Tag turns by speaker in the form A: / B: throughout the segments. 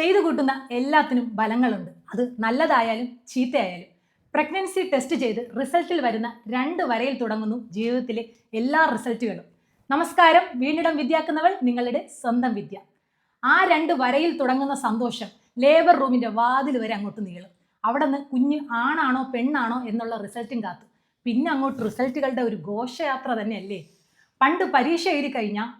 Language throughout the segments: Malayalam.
A: ചെയ്തു കൂട്ടുന്ന എല്ലാത്തിനും ഫലങ്ങളുണ്ട്. അത് നല്ലതായാലും ചീത്തയായാലും. പ്രഗ്നൻസി ടെസ്റ്റ് ചെയ്ത് റിസൾട്ടിൽ വരുന്ന 2 വരയിൽ തുടങ്ങുന്നു ജീവിതത്തിലെ എല്ലാ റിസൾട്ടുകളും. നമസ്കാരം, വീണിടം വിദ്യാക്കുന്നവൾ നിങ്ങളുടെ സ്വന്തം വിദ്യ. ആ 2 വരയിൽ തുടങ്ങുന്ന സന്തോഷം ലേബർ റൂമിന്റെ വാതിൽ വരെ അങ്ങോട്ട് നീളും. അവിടെ നിന്ന് കുഞ്ഞ് ആണാണോ പെണ്ണാണോ എന്നുള്ള റിസൾട്ടും കാത്ത് പിന്നെ അങ്ങോട്ട് റിസൾട്ടുകളുടെ ഒരു ഘോഷയാത്ര തന്നെയല്ലേ. പണ്ട് പരീക്ഷ എഴുതി കഴിഞ്ഞാൽ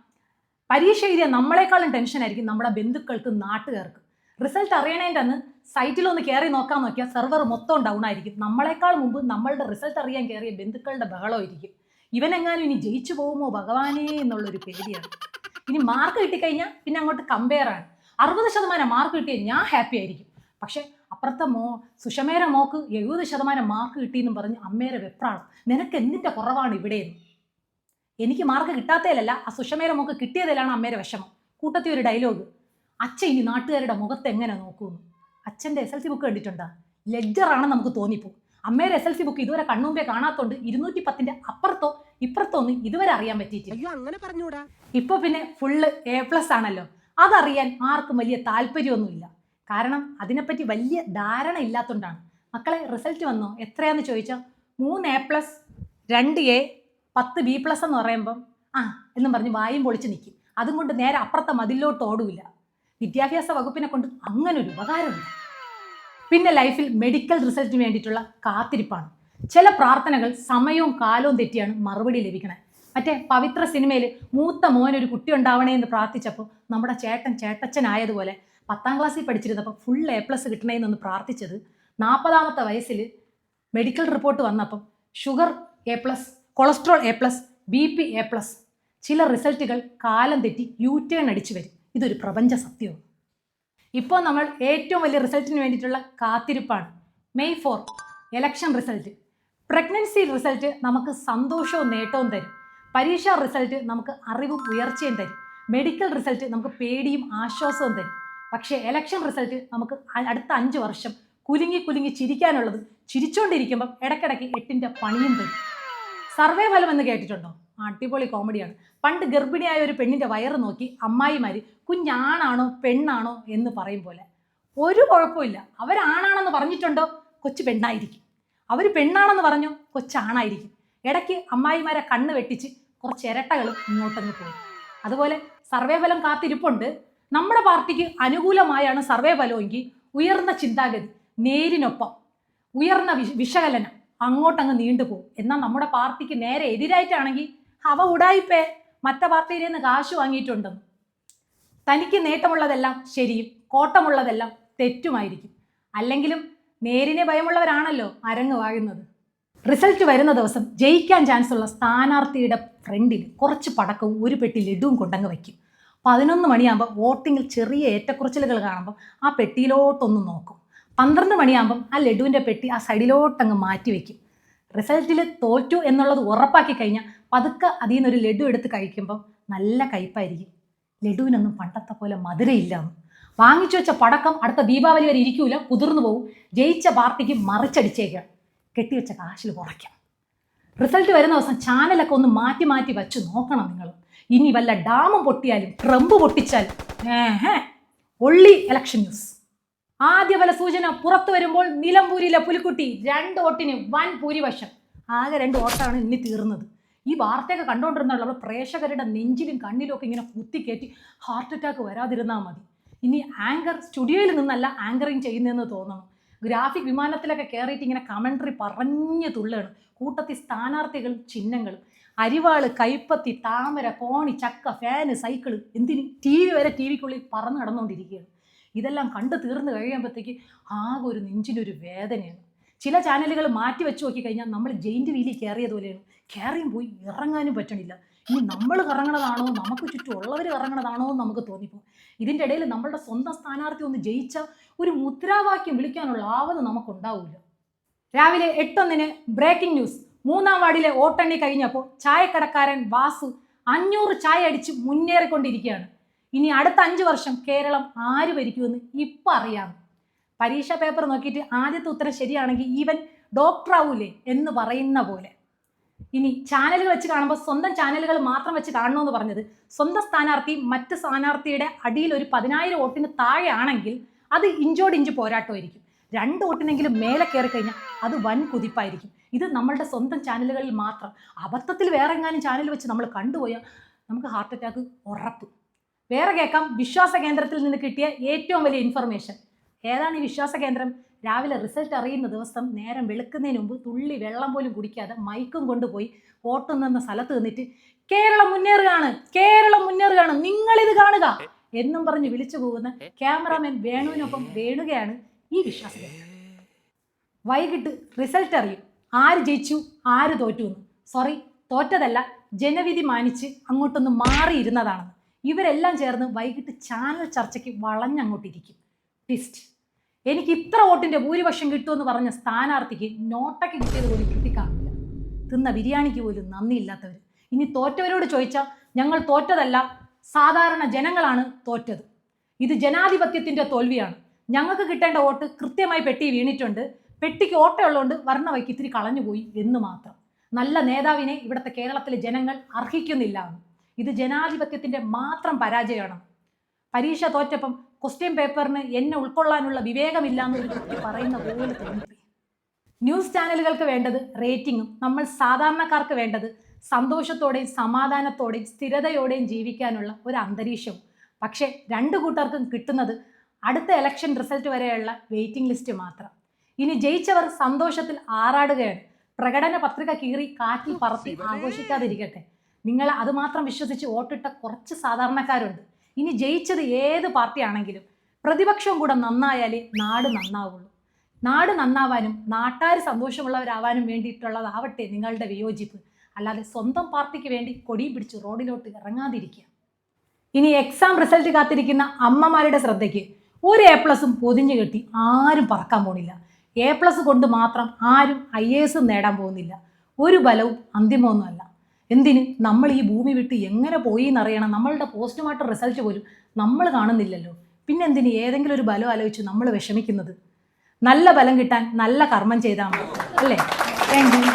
A: പരീക്ഷ എഴുതിയ നമ്മളെക്കാളും ടെൻഷനായിരിക്കും നമ്മുടെ ബന്ധുക്കൾക്ക്, നാട്ടുകാർക്ക്. റിസൾട്ട് അറിയണേൻ്റെ അന്ന് സൈറ്റിലൊന്ന് കയറി നോക്കാൻ നോക്കിയാൽ സെർവർ മൊത്തം ഡൗൺ ആയിരിക്കും. നമ്മളെക്കാൾ മുമ്പ് നമ്മളുടെ റിസൾട്ട് അറിയാൻ കയറിയ ബന്ധുക്കളുടെ ബഹളമായിരിക്കും. ഇവനെങ്ങാനും ഇനി ജയിച്ചു പോകുമോ ഭഗവാനേ എന്നുള്ളൊരു പേടിയാണ്. ഇനി മാർക്ക് കിട്ടിക്കഴിഞ്ഞാൽ പിന്നെ അങ്ങോട്ട് കമ്പയർ ആണ്. 60% മാർക്ക് കിട്ടിയാൽ ഞാൻ ഹാപ്പി ആയിരിക്കും. പക്ഷെ അപ്പുറത്തെ സുഷമേര മോക്ക് 70% മാർക്ക് കിട്ടിയെന്നും പറഞ്ഞ് അമ്മേരെ വെപ്രാളം. നിനക്ക് എന്തിൻ്റെ കുറവാണ് ഇവിടെയെന്ന്. എനിക്ക് മാർക്ക് കിട്ടാത്തതിലല്ല, ആ സുഷമേര മോക്ക് കിട്ടിയതിലാണ് അമ്മേരെ വിഷമം. കൂട്ടത്തിൽ ഒരു ഡയലോഗ്, അച്ഛൻ ഇനി നാട്ടുകാരുടെ മുഖത്ത് എങ്ങനെ നോക്കുമെന്ന്. അച്ഛൻ്റെ SLC ബുക്ക് കണ്ടിട്ടുണ്ടോ? ലെഡ്ജറാണെന്ന് നമുക്ക് തോന്നിപ്പോകും. അമ്മേരെ SLC ബുക്ക് ഇതുവരെ കണ്ണുമ്പേ കാണാത്തോണ്ട് 210ന്റെ അപ്പുറത്തോ ഇപ്പുറത്തോ ഒന്നും ഇതുവരെ അറിയാൻ പറ്റിയിട്ടില്ല. ഇപ്പൊ പിന്നെ ഫുള്ള് A+ ആണല്ലോ. അതറിയാൻ ആർക്കും വലിയ താല്പര്യമൊന്നുമില്ല. കാരണം അതിനെപ്പറ്റി വലിയ ധാരണ ഇല്ലാത്തതുകൊണ്ടാണ്. മക്കളെ റിസൾട്ട് വന്നോ എത്രയാന്ന് ചോദിച്ചാൽ 3 A+, 2 A, 10 B+ എന്ന് പറയുമ്പം എന്നും പറഞ്ഞ് വായും പൊളിച്ച് നിൽക്കും. അതും കൊണ്ട് നേരെ അപ്പുറത്തെ മതിലോട്ട് ഓടൂല. വിദ്യാഭ്യാസ വകുപ്പിനെ കൊണ്ട് അങ്ങനൊരു ഉപകാരമുണ്ട്. പിന്നെ ലൈഫിൽ മെഡിക്കൽ റിസൾട്ടിന് വേണ്ടിയിട്ടുള്ള കാത്തിരിപ്പാണ്. ചില പ്രാർത്ഥനകൾ സമയവും കാലവും തെറ്റിയാണ് മറുപടി ലഭിക്കണേ. മറ്റേ പവിത്ര സിനിമയിൽ മൂത്ത മോനൊരു കുട്ടി ഉണ്ടാവണേ എന്ന് പ്രാർത്ഥിച്ചപ്പോൾ നമ്മുടെ ചേട്ടച്ചനായതുപോലെ 10ാം ക്ലാസ്സിൽ പഠിച്ചിരുന്നപ്പോൾ ഫുൾ A+ കിട്ടണേന്നൊന്ന് പ്രാർത്ഥിച്ചത് 40ാമത്തെ വയസ്സിൽ മെഡിക്കൽ റിപ്പോർട്ട് വന്നപ്പം sugar A+, cholesterol A+, BP A+. ചില റിസൾട്ടുകൾ കാലം തെറ്റി U-ടേൺ അടിച്ചു വരും. ഇതൊരു പ്രപഞ്ച സത്യവും. ഇപ്പോൾ നമ്മൾ ഏറ്റവും വലിയ റിസൾട്ടിന് വേണ്ടിയിട്ടുള്ള കാത്തിരിപ്പാണ്. May 4 election result. Pregnancy result നമുക്ക് സന്തോഷവും നേട്ടവും തരും. പരീക്ഷാ റിസൾട്ട് നമുക്ക് അറിവും ഉയർച്ചയും തരും. മെഡിക്കൽ റിസൾട്ട് നമുക്ക് പേടിയും ആശ്വാസവും തരും. പക്ഷേ ഇലക്ഷൻ റിസൾട്ട് നമുക്ക് അടുത്ത 5 വർഷം കുലുങ്ങി ചിരിക്കാനുള്ളത് ചിരിച്ചുകൊണ്ടിരിക്കുമ്പം ഇടയ്ക്കിടയ്ക്ക് 8ന്റെ പണിയും തരും. സർവേ ഫലം എന്ന് കേട്ടിട്ടുണ്ടോ? അടിപൊളി കോമഡിയാണ്. പണ്ട് ഗർഭിണിയായ ഒരു പെണ്ണിൻ്റെ വയറ് നോക്കി അമ്മായിമാർ കുഞ്ഞാണാണോ പെണ്ണാണോ എന്ന് പറയും പോലെ. ഒരു കുഴപ്പമില്ല. അവരാണാണെന്ന് പറഞ്ഞിട്ടുണ്ടോ കൊച്ചു പെണ്ണായിരിക്കും. അവർ പെണ്ണാണെന്ന് പറഞ്ഞോ കൊച്ചാണായിരിക്കും. ഇടയ്ക്ക് അമ്മായിമാരെ കണ്ണ് വെട്ടിച്ച് കുറച്ച് ഇരട്ടകളും ഇങ്ങോട്ടങ്ങ് പോകും. അതുപോലെ സർവേ ഫലം കാത്തിരിപ്പുണ്ട്. നമ്മുടെ പാർട്ടിക്ക് അനുകൂലമായാണ് സർവേ ഫലമെങ്കിൽ ഉയർന്ന ചിന്താഗതി, നേരിനൊപ്പം ഉയർന്ന വിശകലനം അങ്ങോട്ടങ്ങ് നീണ്ടുപോകും. എന്നാൽ നമ്മുടെ പാർട്ടിക്ക് നേരെ എതിരായിട്ടാണെങ്കിൽ അവ ഉടായിപ്പേ മറ്റേ പാർട്ടിയിൽ നിന്ന് കാശ് വാങ്ങിയിട്ടുണ്ടെന്ന്. തനിക്ക് നേട്ടമുള്ളതെല്ലാം ശരിയും കോട്ടമുള്ളതെല്ലാം തെറ്റുമായിരിക്കും. അല്ലെങ്കിലും നേരിനെ ഭയമുള്ളവരാണല്ലോ അരങ്ങ് വാഴുന്നത്. റിസൾട്ട് വരുന്ന ദിവസം ജയിക്കാൻ ചാൻസ് ഉള്ള സ്ഥാനാർത്ഥിയുടെ ഫ്രണ്ടിൽ കുറച്ച് പടക്കവും ഒരു പെട്ടി ലഡുവും കൊണ്ടങ്ങ് വയ്ക്കും. 11 മണിയാകുമ്പോൾ വോട്ടിങ്ങിൽ ചെറിയ ഏറ്റക്കുറച്ചിലുകൾ കാണുമ്പോൾ ആ പെട്ടിയിലോട്ടൊന്ന് നോക്കും. 12 മണിയാകുമ്പം ആ ലഡുവിൻ്റെ പെട്ടി ആ സൈഡിലോട്ടങ്ങ് മാറ്റി വയ്ക്കും. റിസൾട്ടിൽ തോറ്റു എന്നുള്ളത് ഉറപ്പാക്കി കഴിഞ്ഞാൽ പതുക്കെ അതിൽ നിന്നൊരു ലഡു എടുത്ത് കഴിക്കുമ്പം നല്ല കയ്പായിരിക്കും. ലഡുവിനൊന്നും പണ്ടത്തെ പോലെ മധുരയില്ലാന്ന്. വാങ്ങിച്ചു വെച്ച പടക്കം അടുത്ത ദീപാവലി വരെ ഇരിക്കൂല, കുതിർന്നു പോകും. ജയിച്ച പാർട്ടിക്ക് മറിച്ചടിച്ചേക്കാം. കെട്ടിവെച്ച കാശിൽ കുറയ്ക്കാം. റിസൾട്ട് വരുന്ന ദിവസം ചാനലൊക്കെ ഒന്ന് മാറ്റി വച്ച് നോക്കണം നിങ്ങൾ. ഇനി വല്ല ഡാമും പൊട്ടിയാലും ട്രംപ് പൊട്ടിച്ചാലും ഒള്ളി ഇലക്ഷൻ ന്യൂസ്. ആദ്യ ഫല സൂചന പുറത്തു വരുമ്പോൾ നിലമ്പൂരിലെ പുലിക്കുട്ടി 2 വോട്ടിന് വൻ ഭൂരിപക്ഷം. ആകെ 2 വോട്ടാണ് ഇനി തീർന്നത്. ഈ വാർത്തയൊക്കെ കണ്ടുകൊണ്ടിരുന്നുള്ള നമ്മൾ പ്രേക്ഷകരുടെ നെഞ്ചിലും കണ്ണിലും ഒക്കെ ഇങ്ങനെ കുത്തിക്കയറ്റി ഹാർട്ട് അറ്റാക്ക് വരാതിരുന്നാൽ മതി. ഇനി ആങ്കർ സ്റ്റുഡിയോയിൽ നിന്നല്ല ആങ്കറിങ് ചെയ്യുന്നതെന്ന് തോന്നണം. ഗ്രാഫിക് വിമാനത്തിലൊക്കെ കയറിയിട്ട് ഇങ്ങനെ കമൻട്രി പറഞ്ഞു തുള്ളാണ്. കൂട്ടത്തിൽ സ്ഥാനാർത്ഥികളും ചിഹ്നങ്ങളും. അരിവാള്, കൈപ്പത്തി, താമര, കോണി, ചക്ക, ഫാന്, സൈക്കിള്, എന്തിന് TV വരെ TVക്കുള്ളിൽ പറന്ന് നടന്നുകൊണ്ടിരിക്കുകയാണ്. ഇതെല്ലാം കണ്ടു തീർന്നു കഴിയുമ്പോഴത്തേക്ക് ആകെ ഒരു നെഞ്ചിനൊരു വേദനയാണ്. ചില ചാനലുകൾ മാറ്റി വെച്ച് നോക്കി കഴിഞ്ഞാൽ നമ്മൾ ജെയിൻ്റ് വീലിൽ കയറിയതുപോലെയാണ്. കയറിയും പോയി ഇറങ്ങാനും പറ്റണില്ല. ഇനി നമ്മൾ കറങ്ങണതാണോ നമുക്ക് ചുറ്റുമുള്ളവർ കറങ്ങണതാണോ എന്ന് നമുക്ക് തോന്നിപ്പോകും. ഇതിൻ്റെ ഇടയിൽ നമ്മളുടെ സ്വന്തം സ്ഥാനാർത്ഥി ഒന്ന് ജയിച്ച ഒരു മുദ്രാവാക്യം വിളിക്കാനുള്ള ആവത് നമുക്കുണ്ടാവില്ല. രാവിലെ 8:01 ബ്രേക്കിംഗ് ന്യൂസ്. 3ാം വാർഡിലെ വോട്ടെണ്ണി കഴിഞ്ഞപ്പോൾ ചായക്കടക്കാരൻ വാസു 500 ചായ അടിച്ച് മുന്നേറിക്കൊണ്ടിരിക്കുകയാണ്. ഇനി അടുത്ത 5 വർഷം കേരളം ആര് ഭരിക്കുമെന്ന് ഇപ്പം അറിയാം. പരീക്ഷാ പേപ്പർ നോക്കിയിട്ട് ആദ്യത്തെ ഉത്തരം ശരിയാണെങ്കിൽ ഈവൻ ഡോക്ടർ ആവൂലേ എന്ന് പറയുന്ന പോലെ. ഇനി ചാനലുകൾ വെച്ച് കാണുമ്പോൾ സ്വന്തം ചാനലുകൾ മാത്രം വെച്ച് കാണണമെന്ന് പറഞ്ഞത് സ്വന്തം സ്ഥാനാർത്ഥി മറ്റ് സ്ഥാനാർത്ഥിയുടെ അടിയിൽ ഒരു 10,000 വോട്ടിന് താഴെയാണെങ്കിൽ അത് ഇഞ്ചോടിഞ്ച് പോരാട്ടമായിരിക്കും. 2 വോട്ടിനെങ്കിലും മേലെ കയറി കഴിഞ്ഞാൽ അത് വൻ കുതിപ്പായിരിക്കും. ഇത് നമ്മളുടെ സ്വന്തം ചാനലുകളിൽ മാത്രം. അബദ്ധത്തിൽ വേറെ എങ്ങാനും ചാനൽ വെച്ച് നമ്മൾ കണ്ടുപോയാൽ നമുക്ക് ഹാർട്ട് അറ്റാക്ക് ഉറപ്പ്. വേറെ കേൾക്കാം, വിശ്വാസ കേന്ദ്രത്തിൽ നിന്ന് കിട്ടിയ ഏറ്റവും വലിയ ഇൻഫർമേഷൻ. ഏതാണ് ഈ വിശ്വാസ കേന്ദ്രം? രാവിലെ റിസൾട്ട് അറിയുന്ന ദിവസം നേരം വെളുക്കുന്നതിന് മുമ്പ് തുള്ളി വെള്ളം പോലും കുടിക്കാതെ മൈക്കും കൊണ്ടുപോയി വോട്ട് നിന്ന സ്ഥലത്ത് നിന്നിട്ട് കേരളം മുന്നേറുകയാണ്, കേരളം മുന്നേറുകയാണ്, നിങ്ങളിത് കാണുക എന്നും പറഞ്ഞ് വിളിച്ചു പോകുന്ന ക്യാമറാമാൻ വേണുവിനൊപ്പം വേണുകയാണ് ഈ വിശ്വാസ കേന്ദ്രം. വൈകിട്ട് റിസൾട്ട് അറിയും, ആര് ജയിച്ചു ആര് തോറ്റു എന്ന്. സോറി, തോറ്റതല്ല, ജനവിധി മാനിച്ച് അങ്ങോട്ടൊന്ന് മാറിയിരുന്നതാണെന്ന്. ഇവരെല്ലാം ചേർന്ന് വൈകിട്ട് ചാനൽ ചർച്ചയ്ക്ക് വളഞ്ഞങ്ങോട്ടിരിക്കും. ട്വിസ്റ്റ്, എനിക്ക് ഇത്ര വോട്ടിൻ്റെ ഭൂരിപക്ഷം കിട്ടുമെന്ന് പറഞ്ഞ സ്ഥാനാർത്ഥിക്ക് നോട്ടയ്ക്ക് കിട്ടിയത് പോലും കിട്ടിക്കാണില്ല. തിന്ന ബിരിയാണിക്ക് പോലും നന്ദിയില്ലാത്തവർ. ഇനി തോറ്റവരോട് ചോദിച്ചാൽ ഞങ്ങൾ തോറ്റതല്ല, സാധാരണ ജനങ്ങളാണ് തോറ്റത്, ഇത് ജനാധിപത്യത്തിൻ്റെ തോൽവിയാണ്, ഞങ്ങൾക്ക് കിട്ടേണ്ട വോട്ട് കൃത്യമായി പെട്ടി വീണിട്ടുണ്ട്, പെട്ടിക്ക് ഓട്ടമുള്ളതുകൊണ്ട് വർണ്ണ വൈക്ക് ഇത്തിരി കളഞ്ഞുപോയി എന്ന് മാത്രം. നല്ല നേതാവിനെ ഇവിടുത്തെ കേരളത്തിലെ ജനങ്ങൾ അർഹിക്കുന്നില്ല. ഇത് ജനാധിപത്യത്തിൻ്റെ മാത്രം പരാജയമാണ്. പരീക്ഷ തോറ്റപ്പം ക്വസ്റ്റ്യൻ പേപ്പറിന് എന്നെ ഉൾക്കൊള്ളാനുള്ള വിവേകമില്ലാന്ന് ഒരു കുട്ടി പറയുന്ന പോലെ തോന്നിപ്പോയി. ന്യൂസ് ചാനലുകൾക്ക് വേണ്ടത് റേറ്റിങ്ങും നമ്മൾ സാധാരണക്കാർക്ക് വേണ്ടത് സന്തോഷത്തോടെയും സമാധാനത്തോടെയും സ്ഥിരതയോടെയും ജീവിക്കാനുള്ള ഒരു അന്തരീക്ഷവും. പക്ഷേ 2 കൂട്ടർക്കും കിട്ടുന്നത് അടുത്ത ഇലക്ഷൻ റിസൾട്ട് വരെയുള്ള വെയിറ്റിംഗ് ലിസ്റ്റ് മാത്രം. ഇനി ജയിച്ചവർ സന്തോഷത്തിൽ ആറാടുകയാണ്. പ്രകടന പത്രിക കീറി കാറ്റിൽ പറത്തി ആഘോഷിക്കാതിരിക്കട്ടെ. നിങ്ങൾ അത് മാത്രം വിശ്വസിച്ച് വോട്ടിട്ട കുറച്ച് സാധാരണക്കാരുണ്ട്. ഇനി ജയിച്ചത് ഏത് പാർട്ടിയാണെങ്കിലും പ്രതിപക്ഷവും കൂടെ നന്നായാലേ നാട് നന്നാവുള്ളൂ. നാട് നന്നാവാനും നാട്ടുകാർ സന്തോഷമുള്ളവരാവാനും വേണ്ടിയിട്ടുള്ളതാവട്ടെ നിങ്ങളുടെ വിയോജിപ്പ്. അല്ലാതെ സ്വന്തം പാർട്ടിക്ക് വേണ്ടി കൊടിയും പിടിച്ച് റോഡിലോട്ട് ഇറങ്ങാതിരിക്കുക. ഇനി എക്സാം റിസൾട്ട് കാത്തിരിക്കുന്ന അമ്മമാരുടെ ശ്രദ്ധയ്ക്ക്, ഒരു A+ പൊതിഞ്ഞു കെട്ടി ആരും പറക്കാൻ പോണില്ല. A+ കൊണ്ട് മാത്രം ആരും IAS നേടാൻ പോകുന്നില്ല. ഒരു ബലവും അന്തിമമൊന്നുമല്ല. എന്തിന്? നമ്മൾ ഈ ഭൂമി വിട്ട് എങ്ങനെ പോയി എന്നറിയണം. നമ്മളുടെ പോസ്റ്റ്മോർട്ടം റിസൾട്ട് പോലും നമ്മൾ കാണുന്നില്ലല്ലോ. പിന്നെന്തിന് ഏതെങ്കിലും ഒരു ബലം ആലോചിച്ച് നമ്മൾ വിഷമിക്കുന്നത്? നല്ല ബലം കിട്ടാൻ നല്ല കർമ്മം ചെയ്താൽ മതി, അല്ലേ? Thank you.